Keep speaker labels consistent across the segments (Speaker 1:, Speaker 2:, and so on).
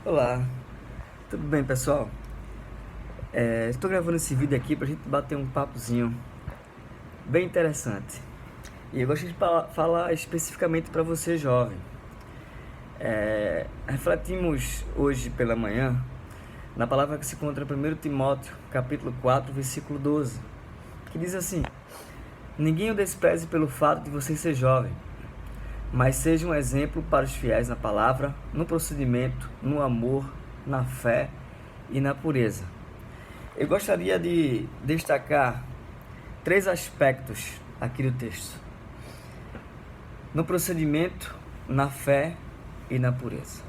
Speaker 1: Olá, tudo bem, pessoal? Estou gravando esse vídeo aqui pra gente bater um papozinho bem interessante. E eu gostaria de falar especificamente para você, jovem. Refletimos hoje pela manhã na palavra que se encontra em 1 Timóteo, capítulo 4, versículo 12, que diz assim: Ninguém o despreze pelo fato de você ser jovem, mas seja um exemplo para os fiéis na palavra, no procedimento, no amor, na fé e na pureza. Eu gostaria de destacar três aspectos aqui do texto: no procedimento, na fé e na pureza.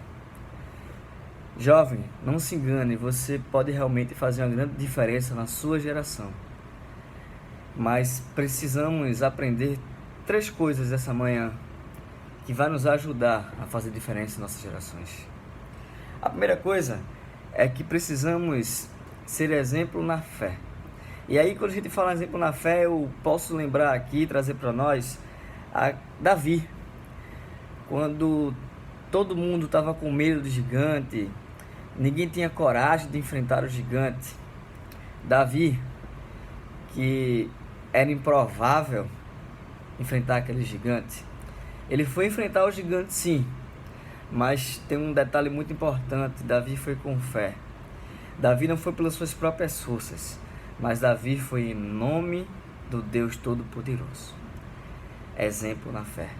Speaker 1: Jovem, não se engane, você pode realmente fazer uma grande diferença na sua geração. Mas precisamos aprender três coisas essa manhã que vai nos ajudar a fazer diferença em nossas gerações. A primeira coisa é que precisamos ser exemplo na fé. E aí, quando a gente fala exemplo na fé, eu posso lembrar aqui, trazer para nós a Davi. Quando todo mundo estava com medo do gigante, ninguém tinha coragem de enfrentar o gigante. Davi, que era improvável enfrentar aquele gigante, ele foi enfrentar o gigante, sim, mas tem um detalhe muito importante: Davi foi com fé. Davi não foi pelas suas próprias forças, mas Davi foi em nome do Deus Todo-Poderoso. Exemplo na fé.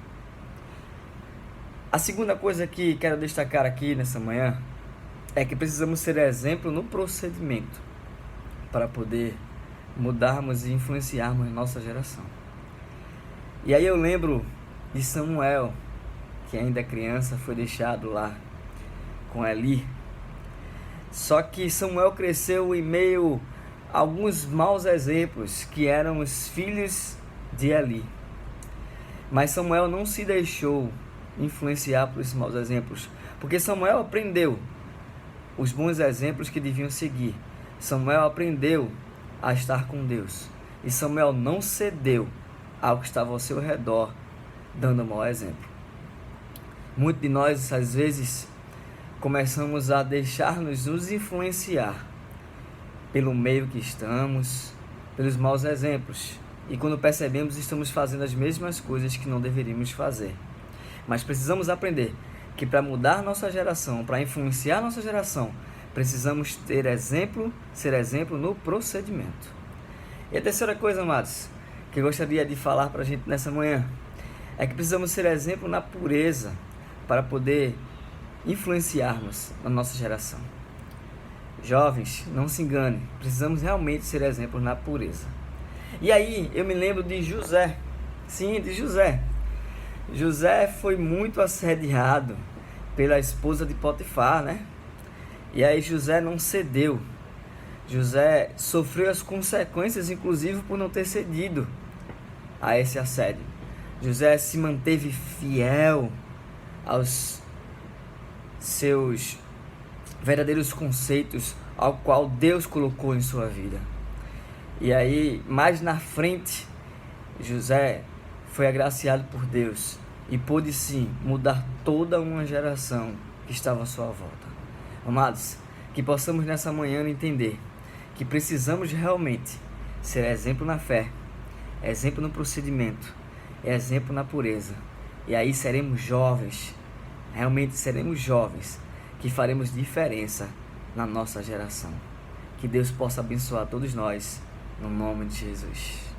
Speaker 1: A segunda coisa que quero destacar aqui nessa manhã é que precisamos ser exemplo no procedimento para poder mudarmos e influenciarmos nossa geração. E aí eu lembro de Samuel, que ainda é criança, foi deixado lá com Eli. Só que Samuel cresceu em meio a alguns maus exemplos, que eram os filhos de Eli. Mas Samuel não se deixou influenciar por esses maus exemplos, porque Samuel aprendeu os bons exemplos que deviam seguir. Samuel aprendeu a estar com Deus. E Samuel não cedeu ao que estava ao seu redor, dando um mau exemplo. Muitos de nós, às vezes, começamos a deixar-nos nos influenciar pelo meio que estamos, pelos maus exemplos. E quando percebemos, estamos fazendo as mesmas coisas que não deveríamos fazer. Mas precisamos aprender que para mudar nossa geração, para influenciar nossa geração, precisamos ter exemplo, ser exemplo no procedimento. E a terceira coisa, amados, que eu gostaria de falar para a gente nessa manhã, é que precisamos ser exemplo na pureza para poder influenciarmos na nossa geração. Jovens, não se engane, precisamos realmente ser exemplo na pureza. E aí eu me lembro de José. Sim, de José. José foi muito assediado pela esposa de Potifar, né? E aí José não cedeu. José sofreu as consequências, inclusive por não ter cedido a esse assédio. José se manteve fiel aos seus verdadeiros conceitos, ao qual Deus colocou em sua vida. E aí, mais na frente, José foi agraciado por Deus e pôde sim mudar toda uma geração que estava à sua volta. Amados, que possamos nessa manhã entender que precisamos realmente ser exemplo na fé, exemplo no procedimento, exemplo na pureza. E aí seremos jovens, realmente seremos jovens, que faremos diferença na nossa geração. Que Deus possa abençoar todos nós, no nome de Jesus.